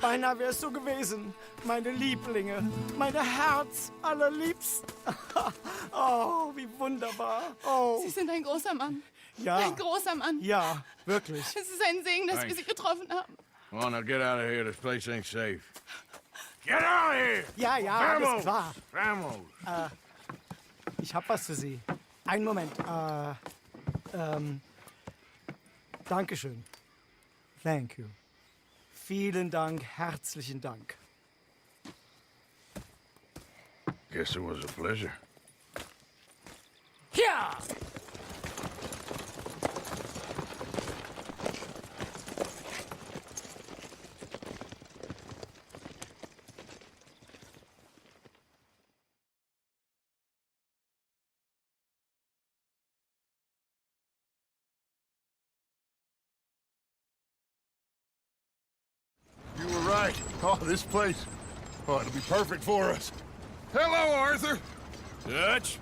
Beinahe wäre es so gewesen. Meine Lieblinge, meine Herz allerliebsten. Oh, wie wunderbar. Oh. Sie sind ein großer Mann. Ja. Ein großer Mann. Ja, wirklich. Es ist ein Segen, dass wir Sie getroffen haben. Come on, now get out of here. This place ain't safe. Get out of here! Ja, ja, alles klar. Vamos! Ich hab was für Sie. Einen Moment. Dankeschön. Thank you. Vielen Dank, herzlichen Dank. Guess it was a pleasure. Ja! You were right. Oh, this place. Oh, it'll be perfect for us. Hello, Arthur. Dutch.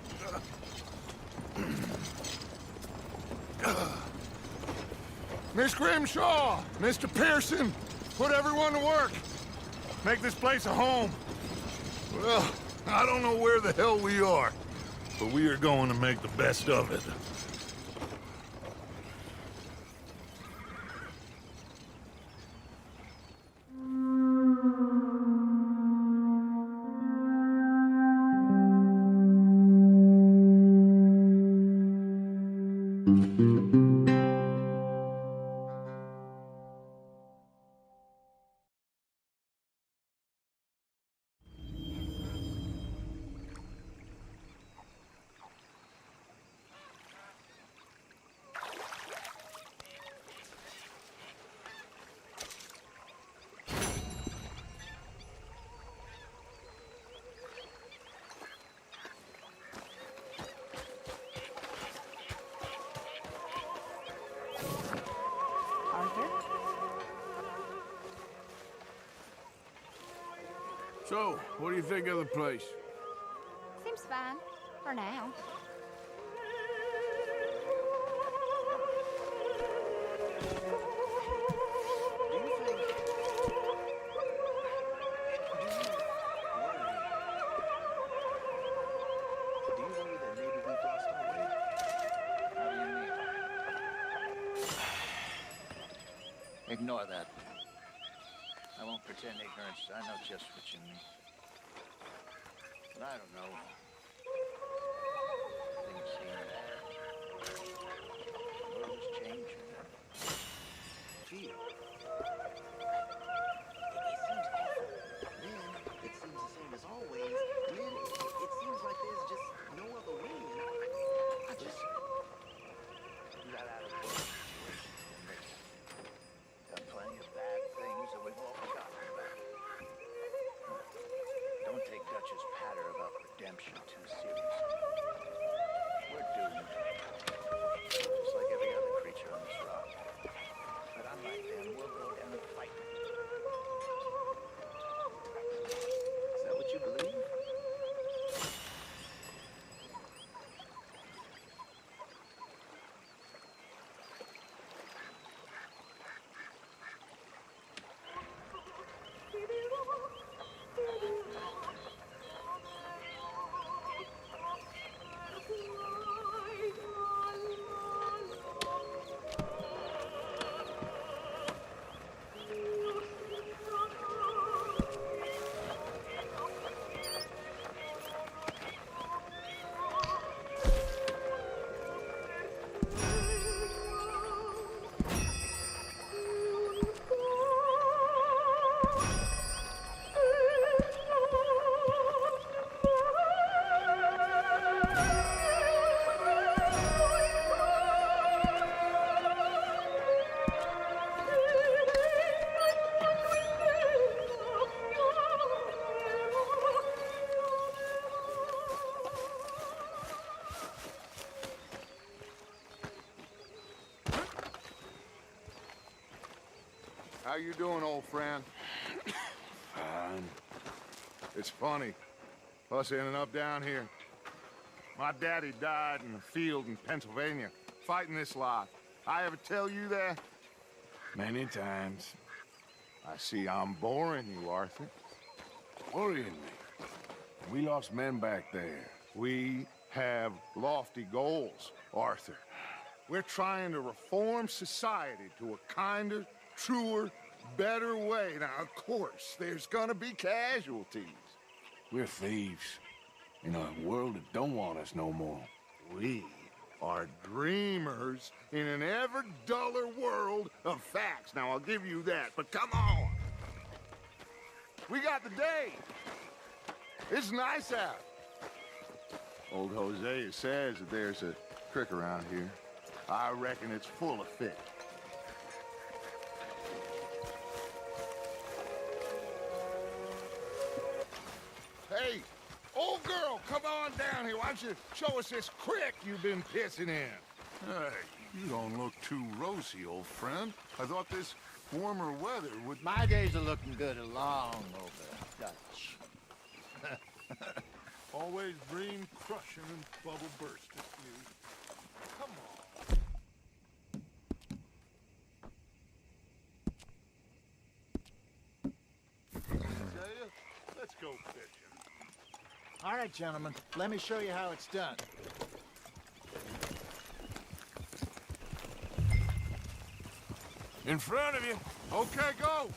Miss Grimshaw, Mr. Pearson, put everyone to work. Make this place a home. Well, I don't know where the hell we are, but we are going to make the best of it. So, what do you think of the place? Seems fine. For now. Ignore that. I won't pretend ignorance. I know just what you mean. But I don't know. Things seem bad. The world is changing. Feel. It seems awful. Then it seems the same as always. And then it seems like there's just no other way. And I just got out of work. Done plenty of bad things that we've all forgotten about. Don't take Dutch's patter about redemption too seriously. We're doomed. Just like every other creature on this rock. But unlike them, we'll go down and fight. Is that what you believe? How you doing, old friend? Fine. It's funny, us ending up down here. My daddy died in the field in Pennsylvania, fighting this lot. I ever tell you that? Many times. I see I'm boring you, Arthur. Worrying me. We lost men back there. We have lofty goals, Arthur. We're trying to reform society to a kinder, truer, better way. Now, of course, there's gonna be casualties. We're thieves in a world that don't want us no more. We are dreamers in an ever duller world of facts. Now, I'll give you that, but come on. We got the day. It's nice out. Old Hosea says that there's a creek around here. I reckon it's full of fish. Hey, old girl, come on down here. Why don't you show us this creek you've been pissing in? Hey, you don't look too rosy, old friend. I thought this warmer weather would... My days are looking good along over Dutch. Always dream crushing and bubble bursting, you. Come on. Isaiah, let's go fishing. All right, gentlemen, let me show you how it's done. In front of you. Okay, go.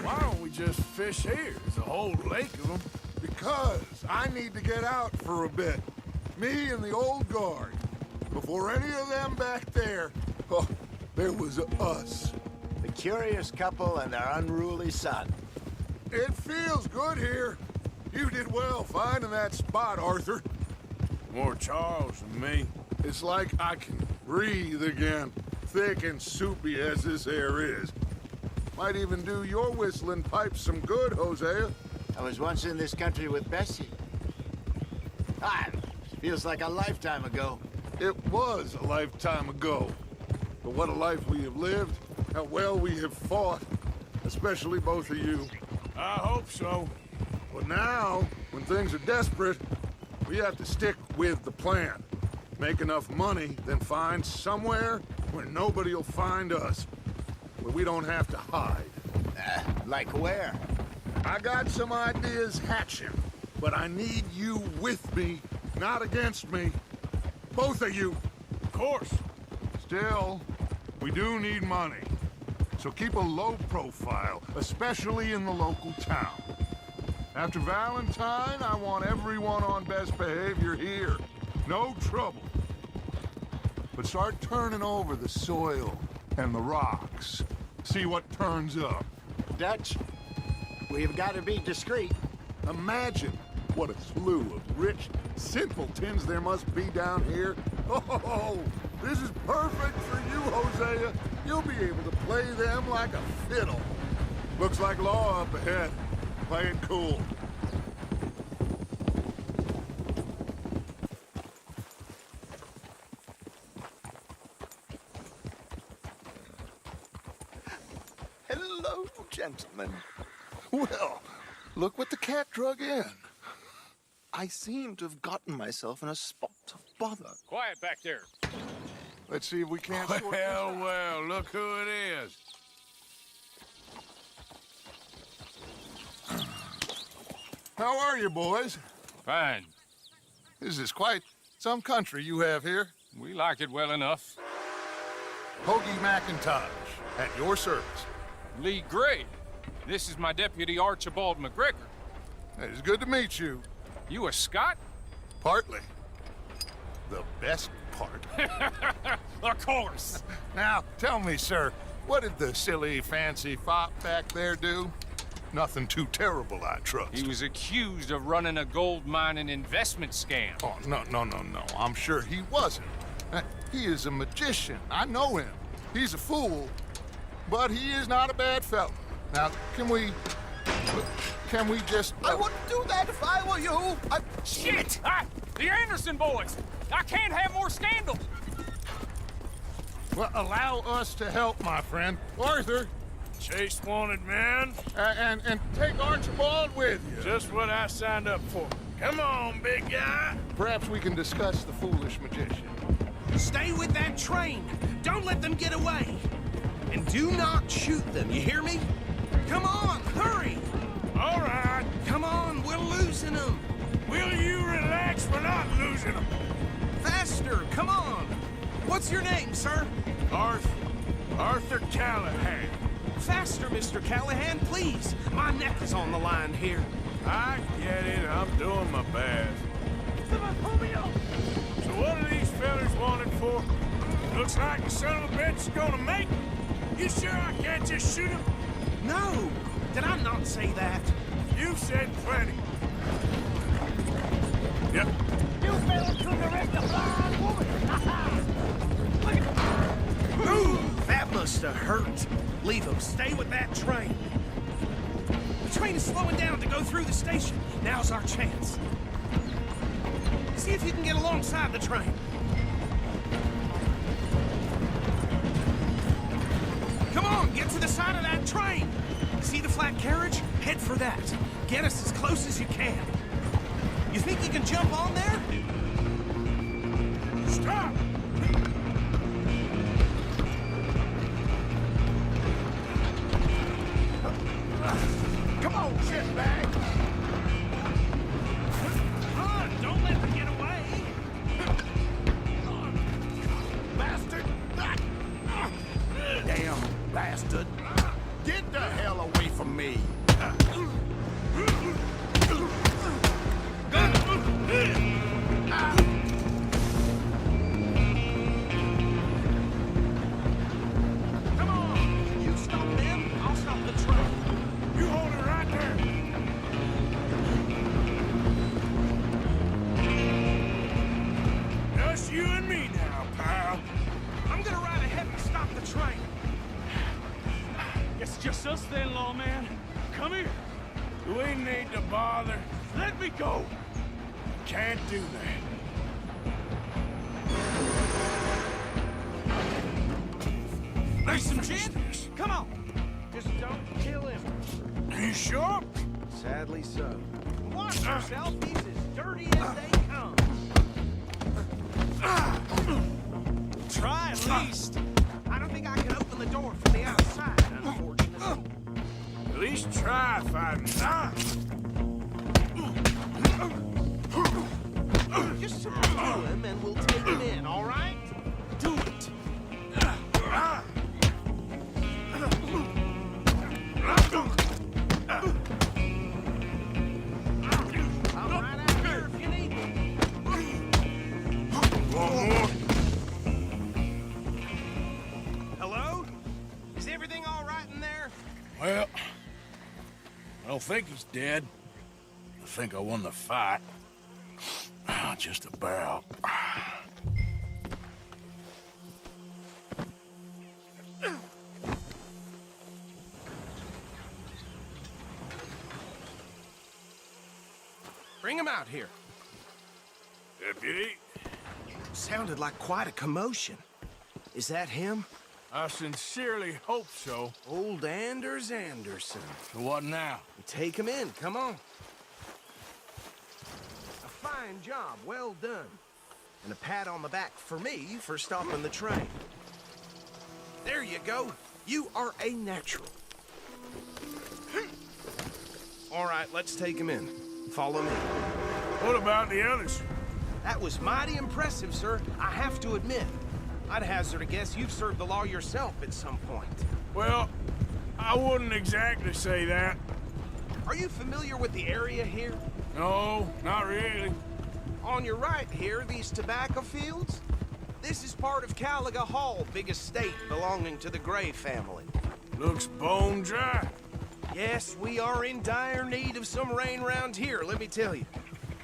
Why don't we just fish here? There's a whole lake of them. Because I need to get out for a bit. Me and the old guard. Before any of them back there, oh, there was us. The curious couple and their unruly son. It feels good here. You did well finding that spot, Arthur. More Charles than me. It's like I can breathe again, thick and soupy as this air is. Might even do your whistling pipes some good, Hosea. I was once in this country with Bessie. Ah, feels like a lifetime ago. It was a lifetime ago. But what a life we have lived, how well we have fought, especially both of you. I hope so. But now, when things are desperate, we have to stick with the plan. Make enough money, then find somewhere where nobody will find us. Where we don't have to hide. Like where? I got some ideas hatching, but I need you with me, not against me. Both of you. Of course. Still, we do need money. So keep a low profile, especially in the local town. After Valentine, I want everyone on best behavior here. No trouble. But start turning over the soil and the rocks. See what turns up. Dutch, we've got to be discreet. Imagine what a slew of rich simpletons there must be down here. Oh, this is perfect for you, Hosea. You'll be able to play them like a fiddle. Looks like law up ahead. Play it cool. Hello, gentlemen. Well, look what the cat drug in. I seem to have gotten myself in a spot of bother. Quiet back there. Let's see if we can't sort this Well, out. well, look who it is. How are you, boys? Fine. This is quite some country you have here. We like it well enough. Hoagie McIntosh, at your service. Lee Gray. This is my deputy Archibald McGregor. It is good to meet you. You a Scot? Partly. The best part. Of course. Now, tell me, sir, what did the silly, fancy fop back there do? Nothing too terrible, I trust. He was accused of running a gold mining investment scam. Oh, no. I'm sure he wasn't. He is a magician. I know him. He's a fool, but he is not a bad fellow. Now, can we just... I wouldn't do that if I were you. Shit! The Anderson boys! I can't have more scandals! Well, allow us to help, my friend. Arthur, Chase wanted man. And take Archibald with you. Just what I signed up for. Come on, big guy. Perhaps we can discuss the foolish magician. Stay with that train. Don't let them get away. And do not shoot them, you hear me? Come on, hurry! All right. Come on, we're losing them. Will you relax? We're not losing them. Faster, come on. What's your name, sir? Arthur Callahan. Faster, Mr. Callahan, please. My neck is on the line here. I get it. I'm doing my best. So what are these fellas wanted for? Looks like the son of a bitch is gonna make it. You sure I can't just shoot him? No, did I not say that? You said plenty. Yep. You fellas couldn't arrest a blind woman. Ooh, that must have hurt. Leave him. Stay with that train. The train is slowing down to go through the station. Now's our chance. See if you can get alongside the train. Come on, get to the side of that train. See the flat carriage? Head for that. Get us as close as you can. You think you can jump on there? Stop! Come on, shitbag! Run! Don't let them get away! Bastard! Damn bastard! Get the hell away from me! Come on! You stop them, I'll stop the train. You hold it right there! Just you and me now, pal. I'm gonna ride ahead and stop the train. It's just us then, lawman. Come here. We need to bother. Let me go. Can't do that. There's some gin? Come on! Just don't kill him. You sure? Sadly so. Watch yourself, he's as dirty as they come. Try at least. I don't think I can open the door from the outside, unfortunately. At least try fighting. Just subdue him and we'll take him in, all right? Do it. I'll ride out here if you need me. One more. Hello? Is everything all right in there? Well, I don't think he's dead. I think I won the fight. Just about. Bring him out here. Deputy, Sounded like quite a commotion. Is that him? I sincerely hope so. Old Anders Anderson. So what now? Take him in, come on. A fine job, well done. And a pat on the back for me for stopping the train. There you go. You are a natural. All right, let's take him in. Follow me. What about the others? That was mighty impressive, sir. I have to admit. I'd hazard a guess you've served the law yourself at some point. Well, I wouldn't exactly say that. Are you familiar with the area here? No, not really. On your right here, these tobacco fields? This is part of Caliga Hall, big estate belonging to the Gray family. Looks bone dry. Yes, we are in dire need of some rain round here, let me tell you.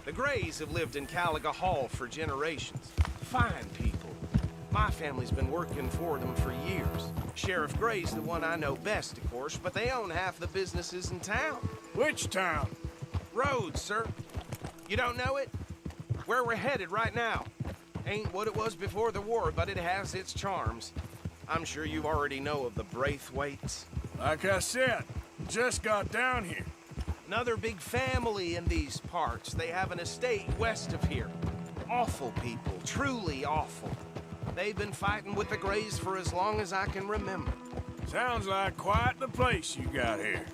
The Grays have lived in Caliga Hall for generations. Fine people. My family's been working for them for years. Sheriff Gray's the one I know best, of course, but they own half the businesses in town. Which town? Rhodes, sir. You don't know it? Where we're headed right now. Ain't what it was before the war, but it has its charms. I'm sure you already know of the Braithwaites. Like I said, just got down here. Another big family in these parts. They have an estate west of here. Awful people, truly awful. They've been fighting with the Greys for as long as I can remember. Sounds like quite the place you got here.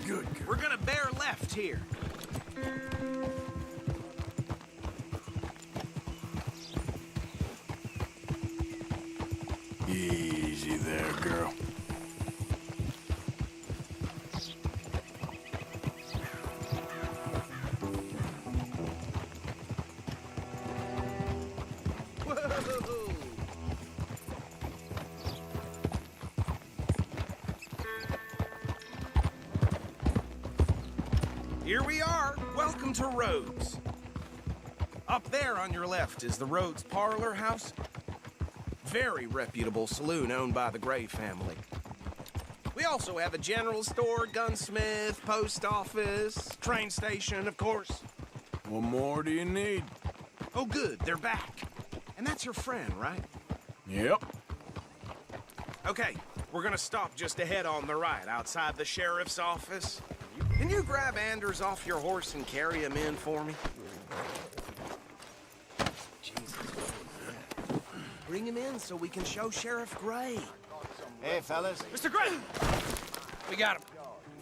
Good girl. We're gonna bear left here. Easy there, girl. Whoa! Here we are. Welcome to Rhodes. Up there on your left is the Rhodes Parlor House. Very reputable saloon owned by the Gray family. We also have a general store, gunsmith, post office, train station, of course. What more do you need? Oh, good, they're back. And that's your friend, right? Yep. Okay, we're gonna stop just ahead on the right, outside the sheriff's office. Can you grab Anders off your horse and carry him in for me? Jesus. Bring him in so we can show Sheriff Gray. Hey, fellas. Mr. Gray! We got him.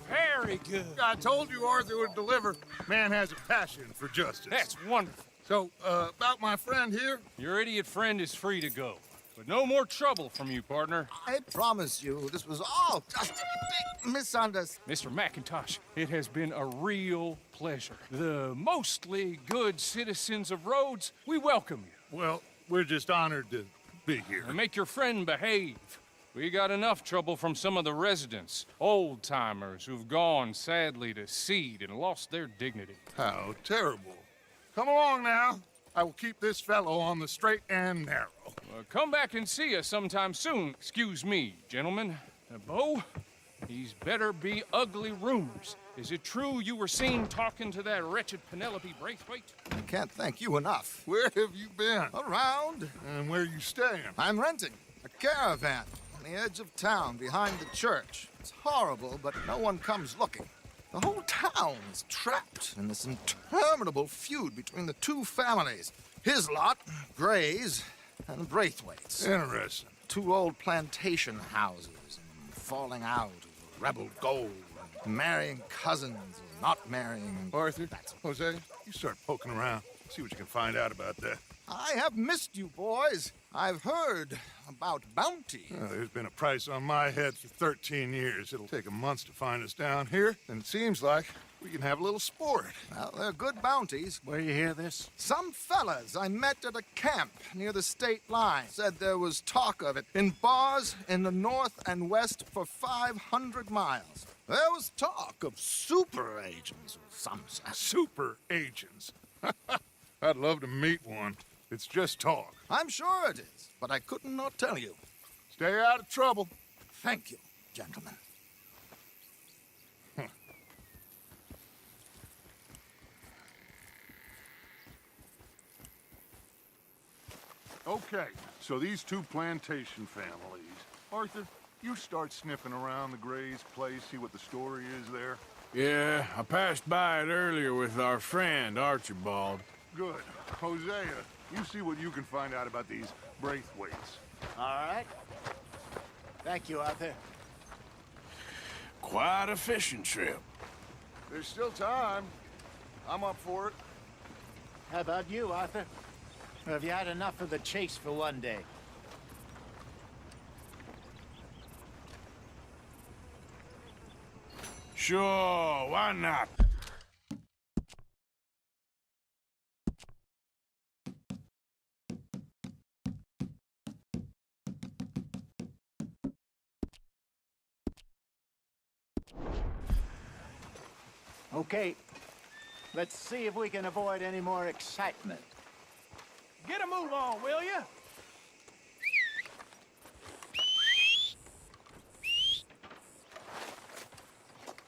Very good. I told you Arthur would deliver. Man has a passion for justice. That's wonderful. So, about my friend here? Your idiot friend is free to go. But no more trouble from you, partner. I promise you, this was all just a big misunderstanding. Mr. McIntosh, it has been a real pleasure. The mostly good citizens of Rhodes, we welcome you. Well, we're just honored to be here. And make your friend behave. We got enough trouble from some of the residents, old-timers who've gone, sadly, to seed and lost their dignity. How terrible. Come along now. I will keep this fellow on the straight and narrow. Come back and see us sometime soon. Excuse me, gentlemen. Bo, these better be ugly rumors. Is it true you were seen talking to that wretched Penelope Braithwaite? I can't thank you enough. Where have you been? Around. And where are you staying? I'm renting a caravan on the edge of town behind the church. It's horrible, but no one comes looking. The whole town is trapped in this interminable feud between the two families. His lot, Gray's, and Braithwaite's. Interesting. Two old plantation houses, and falling out over rebel gold, and marrying cousins, or not marrying. Arthur, Jose, you start poking around. See what you can find out about that. I have missed you, boys. I've heard about bounty. Well, there's been a price on my head for 13 years. It'll take a month to find us down here, and it seems like we can have a little sport. Well, they're good bounties. Where you hear this? Some fellas I met at a camp near the state line said there was talk of it in bars in the north and west for 500 miles. There was talk of super agents of some sort. Super agents. I'd love to meet one. It's just talk. I'm sure it is, but I couldn't not tell you. Stay out of trouble. Thank you, gentlemen. Okay, so these two plantation families. Arthur, you start sniffing around the Gray's place, see what the story is there. Yeah, I passed by it earlier with our friend, Archibald. Good. Hosea, you see what you can find out about these Braithwaites. All right. Thank you, Arthur. Quite a fishing trip. There's still time. I'm up for it. How about you, Arthur? Or have you had enough of the chase for one day? Sure, why not? Okay. Let's see if we can avoid any more excitement. Get a move on, will you?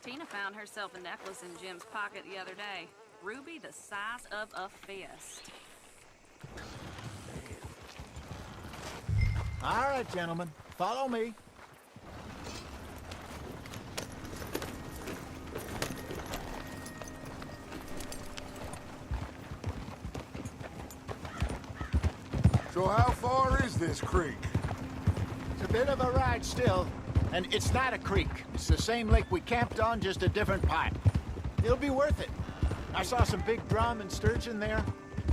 Tina found herself a necklace in Jim's pocket the other day. Ruby the size of a fist. All right, gentlemen. Follow me. So how far is this creek? It's a bit of a ride still, and it's not a creek. It's the same lake we camped on, just a different pipe. It'll be worth it. I saw some big drum and sturgeon there.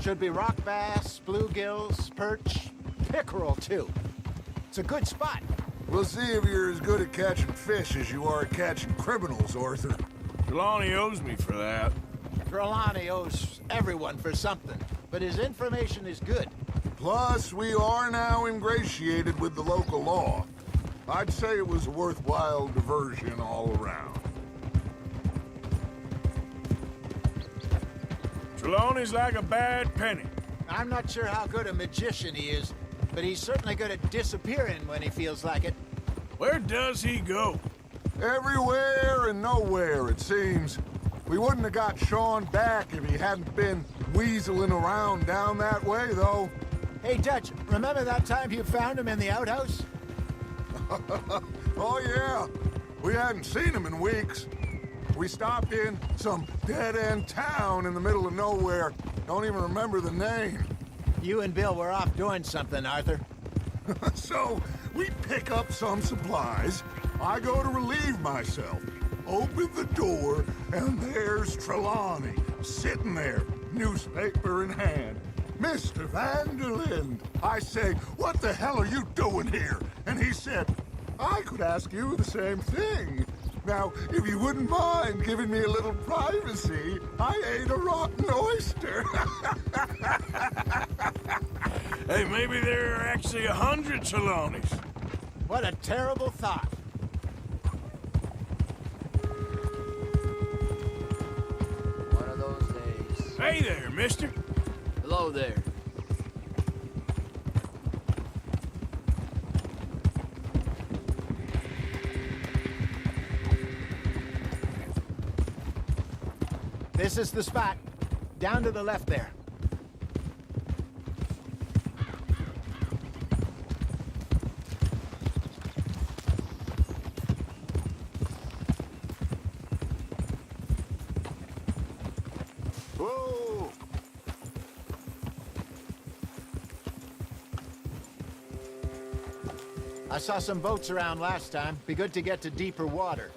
Should be rock bass, bluegills, perch, pickerel too. It's a good spot. We'll see if you're as good at catching fish as you are at catching criminals, Arthur. Trelawney owes me for that. Trelawney owes everyone for something, but his information is good. Plus, we are now ingratiated with the local law. I'd say it was a worthwhile diversion all around. Trelawney's like a bad penny. I'm not sure how good a magician he is, but he's certainly good at disappearing when he feels like it. Where does he go? Everywhere and nowhere, it seems. We wouldn't have got Sean back if he hadn't been weaseling around down that way, though. Hey, Dutch, remember that time you found him in the outhouse? Oh, yeah. We hadn't seen him in weeks. We stopped in some dead-end town in the middle of nowhere. Don't even remember the name. You and Bill were off doing something, Arthur. So, we pick up some supplies. I go to relieve myself. Open the door, and there's Trelawney, sitting there, newspaper in hand. Mr. Vanderlyn. I say, what the hell are you doing here? And he said, I could ask you the same thing. Now, if you wouldn't mind giving me a little privacy, I ate a rotten oyster. Hey, maybe there are actually 100 Trelawneys. What a terrible thought. One of those days. Hey there, mister. Hello there. This is the spot. Down to the left there. Whoa! I saw some boats around last time. Be good to get to deeper water.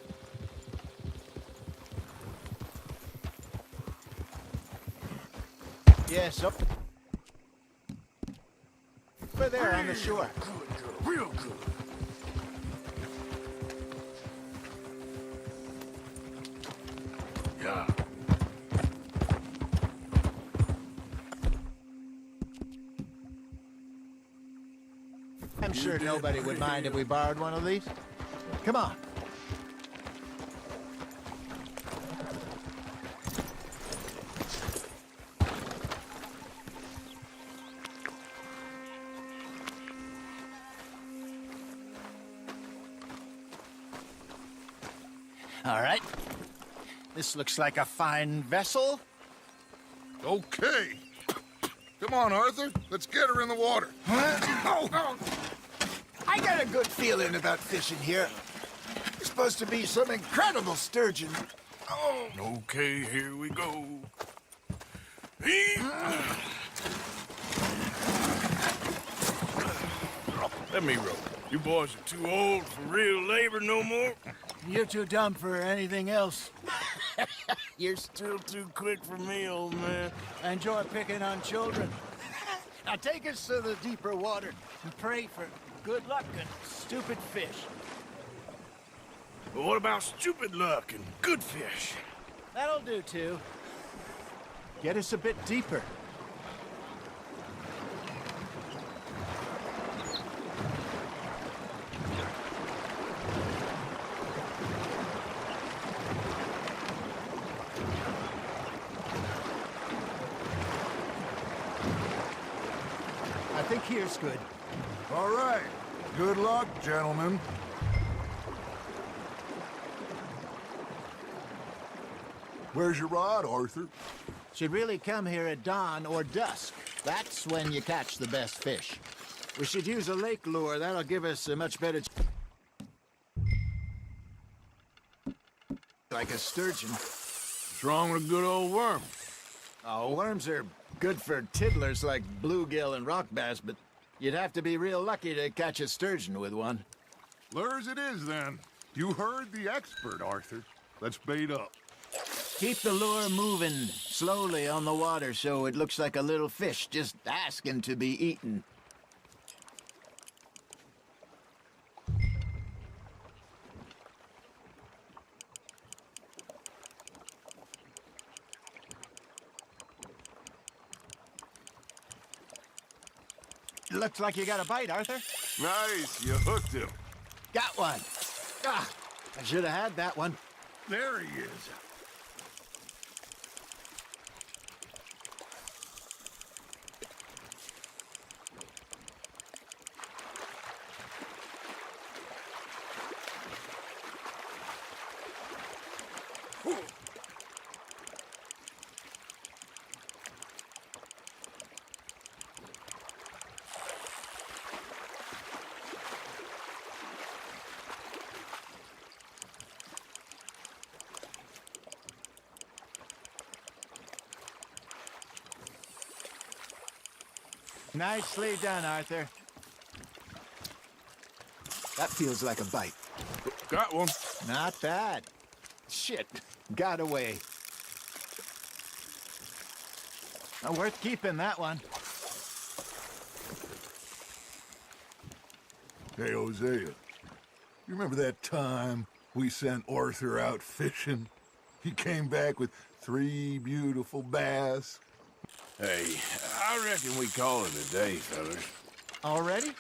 Yes, up. Over there on the shore. Good girl, real good. Yeah. I'm sure nobody would mind if we borrowed one of these. Come on. All right. This looks like a fine vessel. Okay. Come on, Arthur. Let's get her in the water. Oh. I got a good feeling about fishing here. It's supposed to be some incredible sturgeon. Oh. Okay, here we go. Let me row. You boys are too old for real labor no more. You're too dumb for anything else. You're still too quick for me, old man. I enjoy picking on children. Now take us to the deeper water and pray for good luck and stupid fish. But what about stupid luck and good fish? That'll do, too. Get us a bit deeper. I think here's good. All right. Good luck, gentlemen. Where's your rod, Arthur? Should really come here at dawn or dusk. That's when you catch the best fish. We should use a lake lure. That'll give us a much better... Like a sturgeon. What's wrong with a good old worm? Oh, worms are good for tiddlers like bluegill and rock bass, but you'd have to be real lucky to catch a sturgeon with one. Lures it is, then. You heard the expert, Arthur. Let's bait up. Keep the lure moving slowly on the water so it looks like a little fish just asking to be eaten. Looks like you got a bite, Arthur. Nice, you hooked him. Got one. Ah, I should have had that one. There he is. Nicely done, Arthur. That feels like a bite. Got one. Not bad. Shit, got away. Worth keeping, that one. Hey, Hosea. You remember that time we sent Arthur out fishing? He came back with 3 beautiful bass. Hey, I reckon we call it a day, fellas. Already?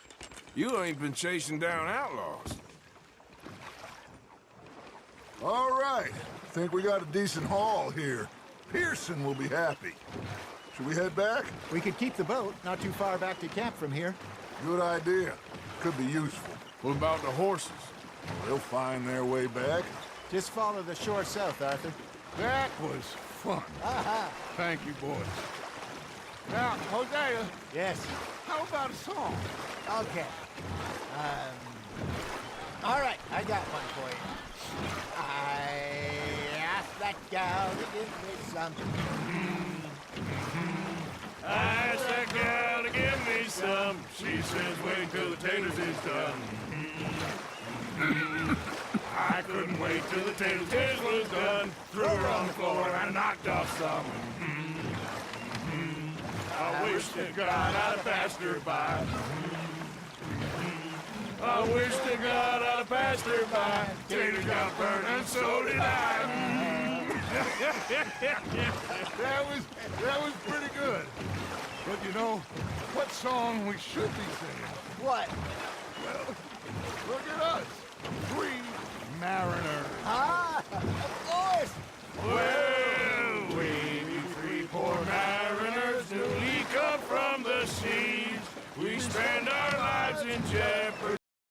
You ain't been chasing down outlaws. All right. Think we got a decent haul here. Pearson will be happy. Should we head back? We could keep the boat not too far back to camp from here. Good idea. Could be useful. What about the horses? They'll find their way back. Just follow the shore south, Arthur. That was fun. Thank you, boys. Now, Hosea, Yes. how about a song? Okay. All right, I got one for you. I asked that gal to give me some. I asked that gal to give me some. She says wait till the taters is done. I couldn't wait till the taters was done. Threw her on the floor and I knocked off some. I wish to God I'd have passed her by. I wish to God I'd have passed her by. Taters got burned and so did I. That was pretty good. But you know, what song we should be singing? What? Well, look at us. 3 mariners. Ah, of course. Well, we 3 poor mariners newly come from the seas. We spend our lives in jeopardy.